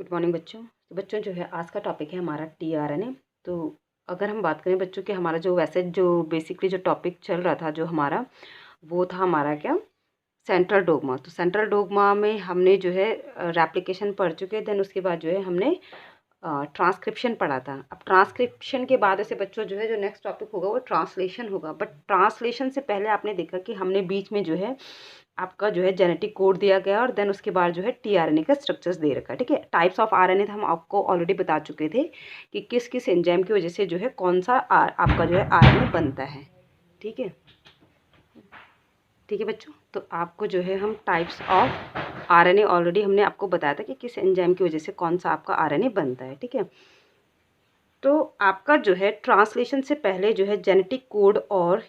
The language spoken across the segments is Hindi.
गुड मॉर्निंग बच्चों। तो बच्चों जो है आज का टॉपिक है हमारा टीआरएनए। तो अगर हम बात करें बच्चों कि हमारा जो वैसे जो बेसिकली जो टॉपिक चल रहा था जो हमारा वो था हमारा क्या सेंट्रल डोगमा। तो सेंट्रल डोगमा में हमने जो है रेप्लिकेशन पढ़ चुके, देन उसके बाद जो है हमने ट्रांसक्रिप्शन पढ़ा था। अब ट्रांसक्रिप्शन के बाद ऐसे बच्चों जो है जो नेक्स्ट टॉपिक होगा वो ट्रांसलेशन होगा। बट ट्रांसलेशन से पहले आपने देखा कि हमने बीच में जो है आपका जो है जेनेटिक कोड दिया गया और देन उसके बाद जो है टीआरएनए का स्ट्रक्चर्स दे रखा है। ठीक है, टाइप्स ऑफ आरएनए हम आपको ऑलरेडी बता चुके थे कि किस किस एंजाइम की वजह से जो है कौन सा आपका जो है आरएनए बनता है। ठीक है, ठीक है बच्चों। तो आपको जो है हम टाइप्स ऑफ आरएनए ऑलरेडी हमने आपको बताया था कि किस एंजाइम की वजह से कौन सा आपका आरएनए बनता है। ठीक है, तो आपका जो है ट्रांसलेशन से पहले जो है जेनेटिक कोड और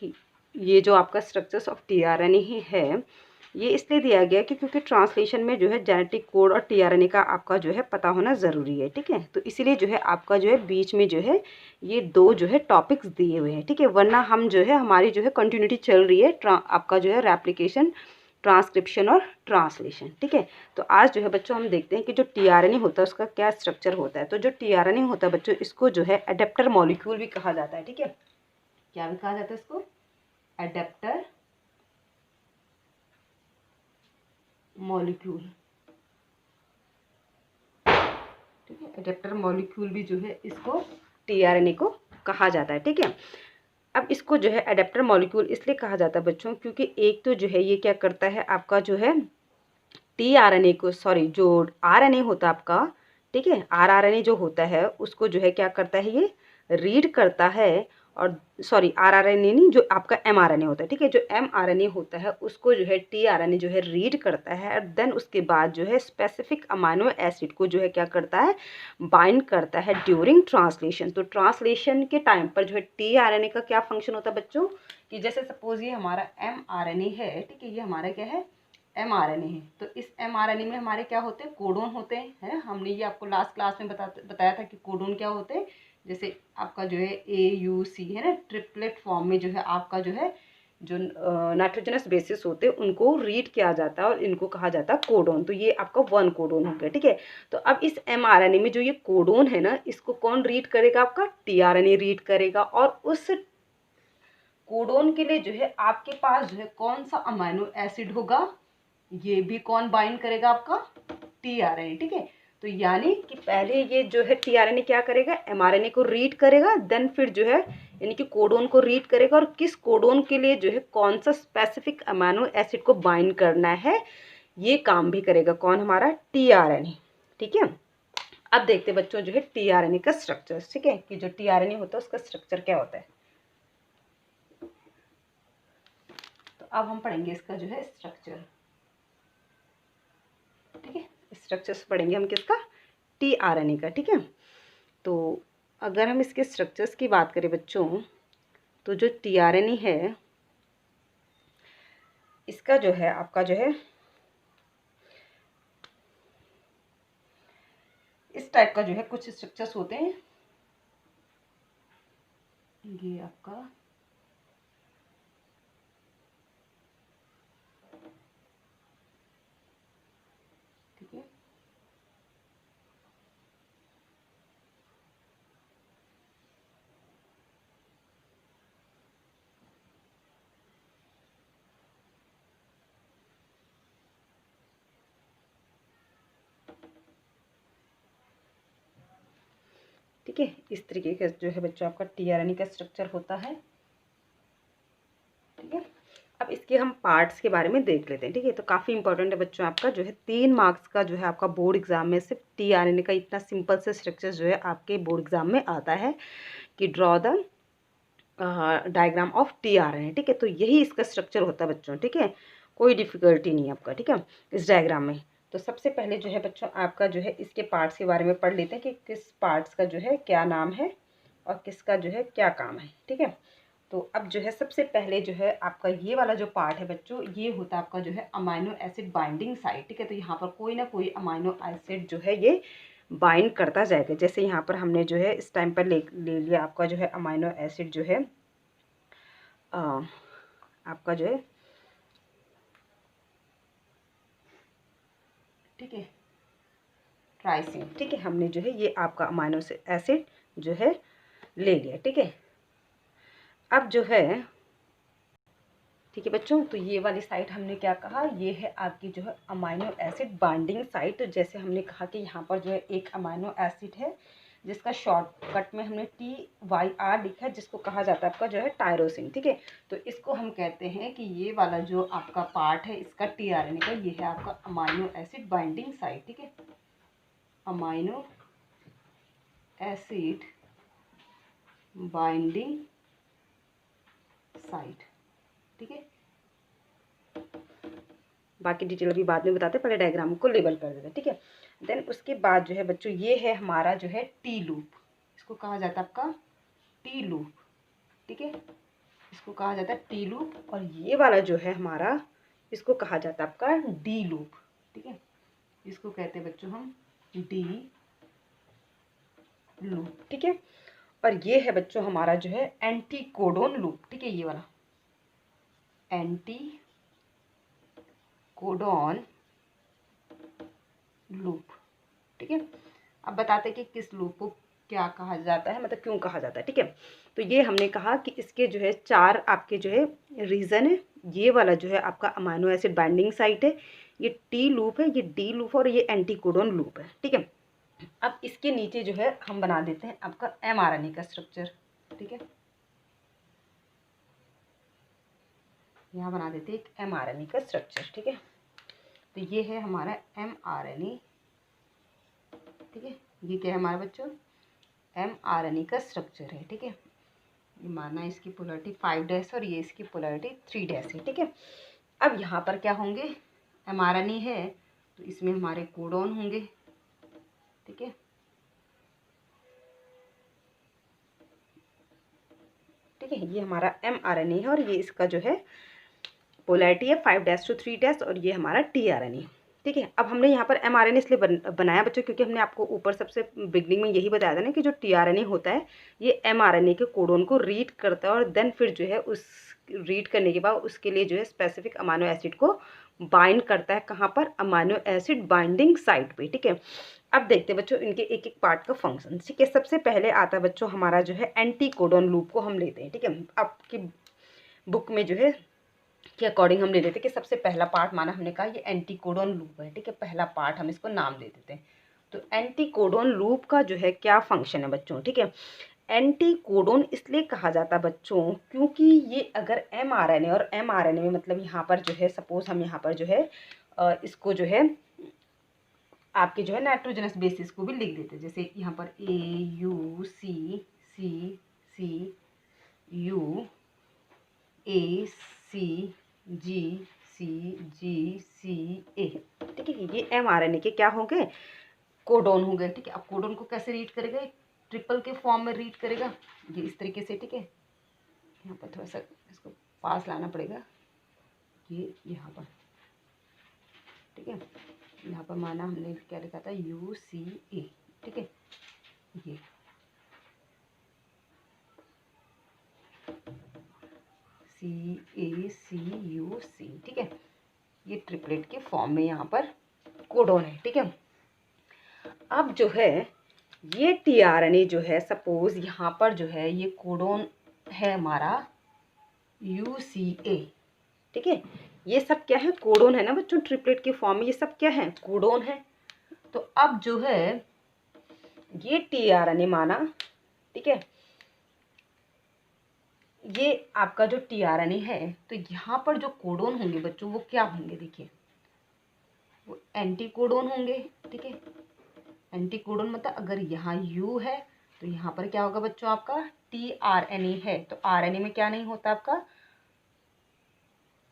ये जो आपका स्ट्रक्चर्स ऑफ टीआरएनए ही है, ये इसलिए दिया गया कि क्योंकि ट्रांसलेशन में जो है जेनेटिक कोड और टीआरएनए का आपका जो है पता होना ज़रूरी है। ठीक है, तो इसीलिए जो है आपका जो है बीच में जो है ये दो जो है टॉपिक्स दिए हुए हैं। ठीक है, वरना हम जो है हमारी जो है कंटिन्यूटी चल रही है आपका जो है रेप्लिकेशन, ट्रांसक्रिप्शन और ट्रांसलेशन। ठीक है, तो आज जो है बच्चों हम देखते हैं कि जो टीआरएनए होता है उसका क्या स्ट्रक्चर होता है। तो जो टीआरएनए होता है बच्चों, इसको जो है एडेप्टर मॉलिक्यूल भी कहा जाता है। ठीक है, क्या भी कहा जाता है इसको? Adapter molecule. ठीक है, एडेप्टर मॉलिक्यूल भी जो है इसको टीआरएनए को कहा जाता है। ठीक है, अब इसको जो है एडेप्टर मॉलिक्यूल इसलिए कहा जाता है बच्चों क्योंकि एक तो जो है ये क्या करता है आपका जो है टीआरएनए को, सॉरी जो आरएनए होता है आपका, ठीक है, आरआरएनए जो होता है उसको जो है क्या करता है ये रीड करता है। और सॉरी आरआरएनए नहीं, जो आपका एमआरएनए होता है। ठीक है, जो एमआरएनए होता है उसको जो है टीआरएनए जो है रीड करता है और देन उसके बाद जो है स्पेसिफिक अमाइनो एसिड को जो है क्या करता है बाइंड करता है ड्यूरिंग ट्रांसलेशन। तो ट्रांसलेशन के टाइम पर जो है टीआरएनए का क्या फंक्शन होता है बच्चों कि जैसे सपोज ये हमारा एमआरएनए है, ठीक है, ये हमारा क्या है एमआरएनए है। तो इस एमआरएनए में हमारे क्या होते हैं कोडोन होते हैं, है ना। हमने ये आपको लास्ट क्लास में बताया था कि कोडोन क्या होते हैं। जैसे आपका जो है AUC है ना, ट्रिपलेट फॉर्म में जो है आपका जो है जो नाइट्रोजनस बेसिस होते हैं उनको रीड किया जाता है और इनको कहा जाता है कोडोन। तो ये आपका वन कोडोन हो गया। ठीक है, तो अब इस एमआरएनए में जो ये कोडोन है ना, इसको कौन रीड करेगा? आपका टीआरएनए रीड करेगा। और उस कोडोन के लिए जो है आपके पास जो है कौन सा अमाइनो एसिड होगा, ये भी कौन बाइंड करेगा? आपका टीआरएनए। ठीक है, तो यानी कि पहले ये जो है टीआरएनए क्या करेगा एमआरएनए को रीड करेगा, देन फिर जो है यानी कि कोडोन को रीड करेगा और किस कोडोन के लिए जो है कौन सा स्पेसिफिक अमाइनो एसिड को बाइंड करना है ये काम भी करेगा कौन? हमारा टीआरएनए। ठीक है, अब देखते बच्चों जो है टीआरएनए का स्ट्रक्चर। ठीक है, कि जो टीआरएनए होता है उसका स्ट्रक्चर क्या होता है। तो अब हम पढ़ेंगे इसका जो है स्ट्रक्चर। ठीक है, स्ट्रक्चर्स पढ़ेंगे हम किसका? टीआरएनए का। ठीक है, तो अगर हम इसके स्ट्रक्चर्स की बात करें बच्चों, तो जो टीआरएनए है इसका जो है आपका जो है इस टाइप का जो है कुछ स्ट्रक्चर्स होते हैं। ये आपका ठीक है, ठीक है, इस तरीके का जो है बच्चों आपका टीआरएनए का स्ट्रक्चर होता है। ठीक है, अब इसके हम पार्ट्स के बारे में देख लेते हैं। ठीक है, तो काफ़ी इंपॉर्टेंट है बच्चों आपका जो है 3 मार्क्स का जो है आपका बोर्ड एग्जाम में सिर्फ टीआरएनए का इतना सिंपल से स्ट्रक्चर जो है आपके बोर्ड एग्जाम में आता है कि draw the diagram of tRNA. ठीक है, तो यही इसका स्ट्रक्चर होता है बच्चों। ठीक है, कोई डिफिकल्टी नहीं है आपका। ठीक है, इस डायग्राम में तो सबसे पहले जो है बच्चों आपका जो है इसके पार्ट्स के बारे में पढ़ लेते हैं कि किस पार्ट्स का जो है क्या नाम है और किसका जो है क्या काम है। ठीक है, तो अब जो है सबसे पहले जो है आपका ये वाला जो पार्ट है बच्चों, ये होता है आपका जो है अमाइनो एसिड बाइंडिंग साइट। ठीक है, तो यहाँ पर कोई ना कोई अमाइनो एसिड जो है ये बाइंड करता जाएगा। जैसे यहाँ पर हमने जो है इस टाइम पर ले लिया आपका जो है अमाइनो एसिड जो है आपका जो है, ठीक है, ट्राइसिन। ठीक है, हमने जो है ये आपका अमाइनो एसिड जो है ले लिया। ठीक है, अब जो है ठीक है बच्चों, तो ये वाली साइट हमने क्या कहा, ये है आपकी जो है अमाइनो एसिड बाइंडिंग साइट। तो जैसे हमने कहा कि यहाँ पर जो है एक अमाइनो एसिड है जिसका शॉर्टकट में हमने TYR लिखा है, जिसको कहा जाता है आपका जो है टायरोसिन। ठीक है, तो इसको हम कहते हैं कि ये वाला जो आपका पार्ट है इसका tRNA का, ये है आपका अमाइनो एसिड बाइंडिंग साइट। ठीक है, अमाइनो एसिड बाइंडिंग साइट। ठीक है, बाकी डिटेल अभी बाद में बताते, पहले डायग्राम को लेबल कर देते। ठीक है, देन उसके बाद जो है बच्चों ये है हमारा जो है टी लूप, इसको कहा जाता है आपका टी लूप। ठीक है, इसको कहा जाता है टी लूप, और ये वाला जो है हमारा इसको कहा जाता है आपका डी लूप। ठीक है, इसको कहते हैं बच्चों हम डी लूप। ठीक है, और ये है बच्चों हमारा जो है एंटी कोडोन लूप। ठीक है, ये वाला एंटी कोडोन लूप। ठीक है, अब बताते हैं कि किस लूप को क्या कहा जाता है, मतलब क्यों कहा जाता है। ठीक है, तो ये हमने कहा कि इसके जो है 4 आपके जो है रीज़न है। ये वाला जो है आपका अमाइनो एसिड बाइंडिंग साइट है, ये टी लूप है, ये डी लूप और ये एंटी कोडोन लूप है। ठीक है, अब इसके नीचे जो है हम बना देते हैं आपका mRNA का स्ट्रक्चर। ठीक है, यहाँ बना देते हैं एक mRNA का स्ट्रक्चर। ठीक है, तो ये है हमारा mRNA। ठीक है, ये क्या है हमारा बच्चों, mRNA का स्ट्रक्चर है। ठीक है, ये माना इसकी पोलरिटी 5' और ये इसकी पोलरिटी 3' है। ठीक है, अब यहाँ पर क्या होंगे, mRNA है तो इसमें हमारे कोडॉन होंगे। ठीक है, ठीक है, ये हमारा mRNA है और ये इसका जो है पोलैरिटी है 5' to 3' और ये हमारा tRNA। ठीक है, अब हमने यहाँ पर mRNA इसलिए बनाया बच्चों क्योंकि हमने आपको ऊपर सबसे बिगनिंग में यही बताया था ना कि जो tRNA होता है ये mRNA के कोडोन को रीड करता है और देन फिर जो है उस रीड करने के बाद उसके लिए जो है स्पेसिफिक अमाइनो एसिड को बाइंड करता है। कहाँ पर, अमाइनो एसिड बाइंडिंग साइट पे। ठीक है, अब देखते हैं बच्चों इनके एक एक पार्ट का फंक्शन। ठीक है, सबसे पहले आता है बच्चों हमारा जो है एंटी कोडोन लूप को हम लेते हैं। ठीक है, आपकी बुक में जो है के अकॉर्डिंग हम ले लेते हैं कि सबसे पहला पार्ट माना हमने कहा ये एंटी कोडोन लूप है। ठीक है, पहला पार्ट हम इसको नाम दे देते हैं। तो एंटी कोडोन लूप का जो है क्या फंक्शन है बच्चों। ठीक है, एंटी कोडोन इसलिए कहा जाता है बच्चों क्योंकि ये अगर mRNA और mRNA में मतलब यहाँ पर जो है सपोज हम यहाँ पर जो है इसको जो है आपके जो है नाइट्रोजनस बेसिस को भी लिख देते हैं। जैसे यहाँ पर AUCCCU ACGCGCA। ठीक है, ये mRNA के क्या होंगे, कोडोन होंगे। ठीक है, अब कोडोन को कैसे रीड करेगा, ट्रिपल के फॉर्म में रीड करेगा ये इस तरीके से। ठीक है, यहाँ पर थोड़ा सा इसको पास लाना पड़ेगा, ये यहाँ पर। ठीक है, यहाँ पर माना हमने क्या लिखा था UCA। ठीक है, ये CACUC। ठीक है, ये ट्रिपलेट के फॉर्म में यहाँ पर कोडोन है। ठीक है, अब जो है ये tRNA जो है सपोज यहाँ पर जो है ये कोडोन है हमारा UCA। ठीक है, ये सब क्या है, कोडोन है ना बच्चों, ट्रिपलेट के फॉर्म में ये सब क्या है, कोडोन है। तो अब जो है ये tRNA माना। ठीक है, ये आपका जो tRNA है तो यहाँ पर जो कोडोन होंगे बच्चों वो क्या होंगे, देखिए वो एंटी कोडोन होंगे। ठीक है, एंटी कोडोन मतलब अगर यहाँ U है तो यहाँ पर क्या होगा बच्चों, आपका tRNA है तो RNA में क्या नहीं होता, आपका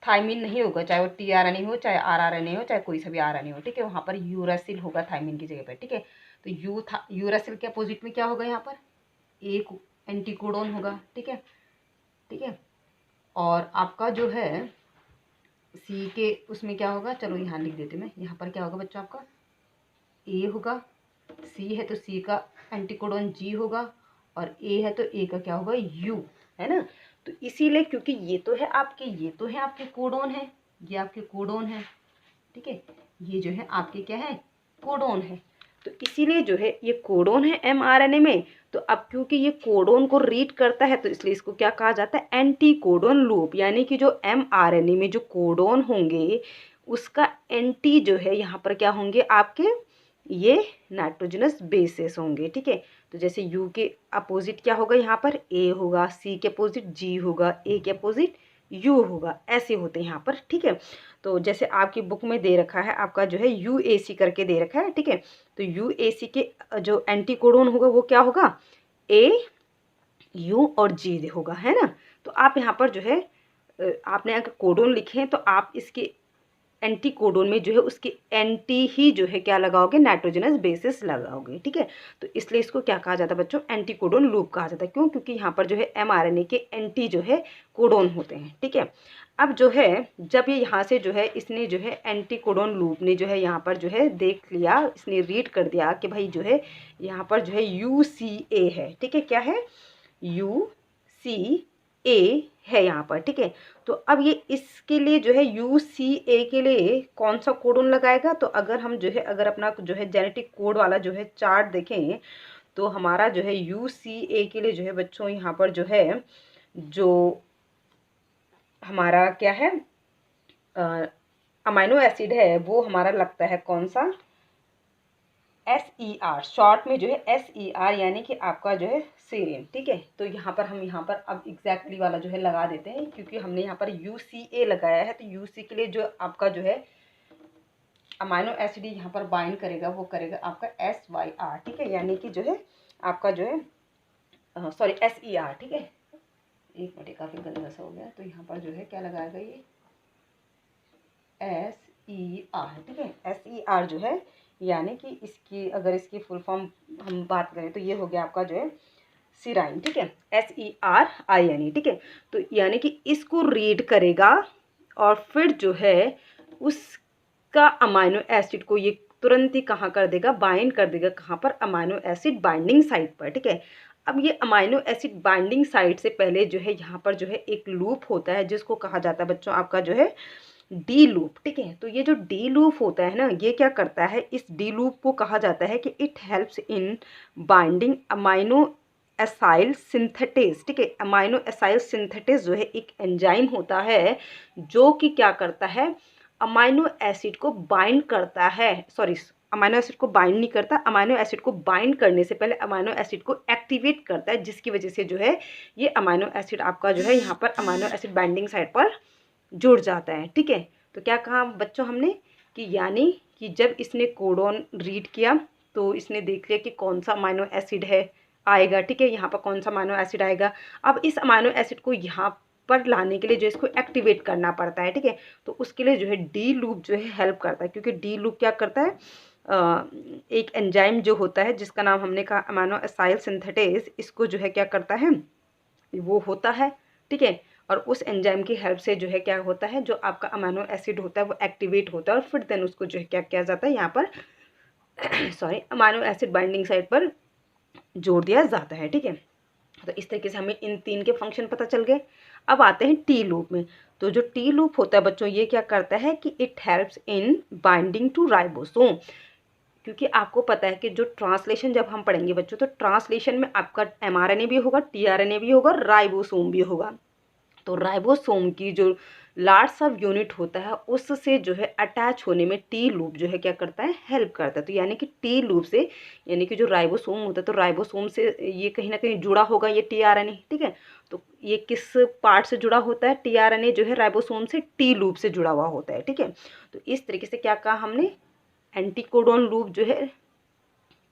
थाइमिन नहीं होगा, चाहे वो tRNA हो चाहे rRNA हो चाहे कोई सा भी RNA हो। ठीक है, वहाँ पर यूरासिल होगा थाइमिन की जगह पर। ठीक है, तो यूरासिल के अपोजिट में क्या होगा, यहाँ पर एक एंटी कोडोन होगा। ठीक है, ठीक है, और आपका जो है सी के उसमें क्या होगा, चलो यहाँ लिख देते मैं, यहाँ पर क्या होगा बच्चों, आपका ए होगा, सी है तो सी का एंटीकोडोन जी होगा और ए है तो ए का क्या होगा, यू, है ना। तो इसीलिए क्योंकि ये तो है आपके कोडोन है, ये आपके कोडोन है। ठीक है, ये जो है आपके क्या है, कोडोन है। तो इसीलिए जो है ये कोडोन है mRNA में। तो अब क्योंकि ये कोडोन को रीड करता है तो इसलिए इसको क्या कहा जाता है, एंटी कोडोन लूप। यानी कि जो mRNA में जो कोडोन होंगे उसका एंटी जो है यहाँ पर क्या होंगे आपके, ये नाइट्रोजनस बेसेस होंगे। ठीक है, तो जैसे यू के अपोजिट क्या होगा, यहाँ पर ए होगा, सी के अपोजिट जी होगा, ए के अपोजिट यू होगा, ऐसे होते हैं यहाँ पर। ठीक है, तो जैसे आपकी बुक में दे रखा है आपका जो है यूएसी करके दे रखा है। ठीक है, तो यूएसी के जो एंटी कोडोन होगा वो क्या होगा, ए यू और जी होगा, है ना। तो आप यहाँ पर जो है आपने अगर कोडोन लिखे हैं तो आप इसके एंटी कोडोन में जो है उसके एंटी ही जो है क्या लगाओगे, नाइट्रोजनस बेसिस लगाओगे। ठीक है, तो इसलिए इसको क्या कहा जाता है बच्चों, एंटी कोडोन लूप कहा जाता है। क्यों, क्योंकि यहाँ पर जो है mRNA के एंटी जो है कोडोन होते हैं। ठीक है, अब जो है जब ये यहाँ से जो है इसने जो है एंटी कोडोन लूप ने जो है यहाँ पर जो है देख लिया, इसने रीड कर दिया कि भाई जो है यहाँ पर जो है UCA है। ठीक है, क्या है, UCA है यहाँ पर। ठीक है, तो अब ये इसके लिए जो है UCA के लिए कौन सा कोडोन लगाएगा, तो अगर हम जो है अगर अपना जो है जेनेटिक कोड वाला जो है चार्ट देखें तो हमारा जो है UCA के लिए जो है बच्चों यहाँ पर जो है जो हमारा क्या है अमाइनो एसिड है वो हमारा लगता है कौन सा, SER, शॉर्ट में जो है SER, यानी कि आपका जो है सेरेन। ठीक है, तो यहाँ पर हम यहाँ पर अब एग्जैक्टली वाला जो है लगा देते हैं, क्योंकि हमने यहाँ पर UCA लगाया है। तो UC के लिए जो आपका जो है अमाइनो एसिड यहाँ पर बाइंड करेगा वो करेगा आपका SYR। ठीक है, यानी कि जो है आपका जो है सॉरी SER। ठीक है, एक मिनट, काफ़ी गंदा सा हो गया, तो यहाँ पर जो है क्या लगाएगा ये SER। ठीक है, SER जो है यानी कि इसकी अगर इसकी फुल फॉर्म हम बात करें तो ये हो गया आपका जो है सिराइन। ठीक है, SERINE। ठीक है, तो यानी कि इसको रीड करेगा और फिर जो है उसका अमाइनो एसिड को ये तुरंत ही कहाँ कर देगा, बाइंड कर देगा, कहाँ पर, अमाइनो एसिड बाइंडिंग साइट पर। ठीक है, अब ये अमाइनो एसिड बाइंडिंग साइट से पहले जो है यहाँ पर जो है एक लूप होता है जिसको कहा जाता है बच्चों आपका जो है डी लूप। ठीक है, तो ये जो डी लूप होता है ना, ये क्या करता है, इस डी लूप को कहा जाता है कि it helps in binding amino acyl synthetase. ठीक है, अमाइनो एसाइल सिंथेटेज जो है एक एंजाइम होता है जो कि क्या करता है, अमाइनो एसिड को बाइंड करता है, सॉरी अमाइनो एसिड को बाइंड नहीं करता, अमाइनो एसिड को बाइंड करने से पहले अमाइनो एसिड को एक्टिवेट करता है, जिसकी वजह से जो है ये अमाइनो एसिड आपका जो है यहाँ पर अमाइनो एसिड बाइंडिंग साइट पर जुड़ जाता है। ठीक है, तो क्या कहा बच्चों हमने कि यानी कि जब इसने कोडोन रीड किया तो इसने देख लिया कि कौन सा अमाइनो एसिड है आएगा। ठीक है, यहाँ पर कौन सा अमाइनो एसिड आएगा। अब इस अमाइनो एसिड को यहाँ पर लाने के लिए जो इसको एक्टिवेट करना पड़ता है। ठीक है, तो उसके लिए जो है डी लूप जो है हेल्प करता है, क्योंकि डी लूप क्या करता है, एक एंजाइम जो होता है जिसका नाम हमने कहा अमाइनो एसाइल सिंथेटेज, इसको जो है क्या करता है, वो होता है। ठीक है, और उस एंजाइम की हेल्प से जो है क्या होता है, जो आपका अमाइनो एसिड होता है वो एक्टिवेट होता है और फिर देन उसको जो है क्या किया जाता है यहाँ पर sorry amino acid binding site पर जोड़ दिया जाता है। ठीक है, तो इस तरीके से हमें इन तीन के फंक्शन पता चल गए। अब आते हैं टी लूप में। तो जो टी लूप होता है बच्चों ये क्या करता है कि it helps in binding to ribosome. क्योंकि आपको पता है कि जो ट्रांसलेशन जब हम पढ़ेंगे बच्चों तो ट्रांसलेशन में आपका mRNA भी होगा, tRNA भी होगा, राइबोसोम भी होगा। तो राइबोसोम की जो लार्ज सब यूनिट होता है उससे जो है अटैच होने में टी लूप जो है क्या करता है, हेल्प करता है। तो यानी कि टी लूप से यानी कि जो राइबोसोम होता है तो राइबोसोम से ये कहीं ना कहीं जुड़ा होगा ये tRNA। ठीक है, तो ये किस पार्ट से जुड़ा होता है, tRNA जो है राइबोसोम से टी लूप से जुड़ा हुआ होता है। ठीक है, तो इस तरीके से क्या कहा हमने, एंटी कोडोन लूप जो है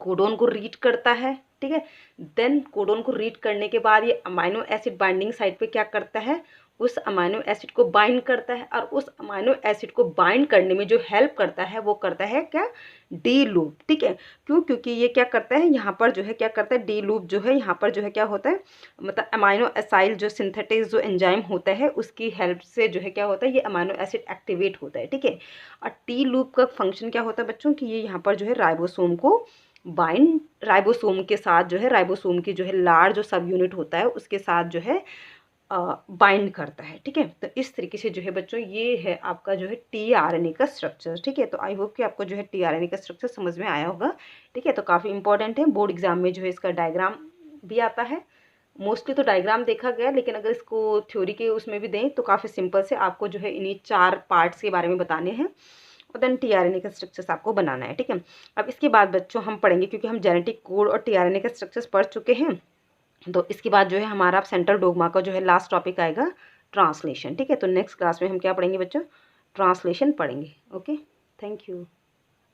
कोडोन को रीड करता है। ठीक है, देन कोडोन को रीड करने के बाद ये अमाइनो एसिड बाइंडिंग साइट पे क्या करता है, उस अमाइनो एसिड को बाइंड करता है और उस अमाइनो एसिड को बाइंड करने में जो हेल्प करता है वो करता है क्या, डी लूप। ठीक है, क्यों, क्योंकि ये क्या करता है यहाँ पर जो है क्या करता है, डी लूप जो है यहाँ पर जो है क्या होता है, मतलब अमाइनो एसाइल जो सिंथेटिक जो एंजाइम होता है उसकी हेल्प से जो है क्या होता है, ये अमाइनो एसिड एक्टिवेट होता है। ठीक है, और टी लूप का फंक्शन क्या होता है बच्चों कि ये यहाँ पर जो है राइबोसोम को बाइंड, राइबोसोम के साथ जो है राइबोसोम की जो है लार्ज जो सब यूनिट होता है उसके साथ जो है बाइंड करता है। ठीक है, तो इस तरीके से जो है बच्चों ये है आपका जो है टीआरएनए का स्ट्रक्चर। ठीक है, तो आई होप कि आपको जो है टीआरएनए का स्ट्रक्चर समझ में आया होगा। ठीक है, तो काफ़ी इंपॉर्टेंट है, बोर्ड एग्जाम में जो है इसका डायग्राम भी आता है। मोस्टली तो डायग्राम देखा गया, लेकिन अगर इसको थ्योरी के उसमें भी दें तो काफ़ी सिंपल से आपको जो है इन्हीं 4 पार्ट्स के बारे में बताने हैं और देन टीआरएनए का स्ट्रक्चर्स आपको बनाना है। ठीक है, अब इसके बाद बच्चों हम पढ़ेंगे, क्योंकि हम जेनेटिक कोड और टीआरएनए का स्ट्रक्चर्स पढ़ चुके हैं, तो इसके बाद जो है हमारा सेंट्रल डोग्मा का जो है लास्ट टॉपिक आएगा ट्रांसलेशन। ठीक है, तो नेक्स्ट क्लास में हम क्या पढ़ेंगे बच्चों? ट्रांसलेशन पढ़ेंगे। Okay, thank you.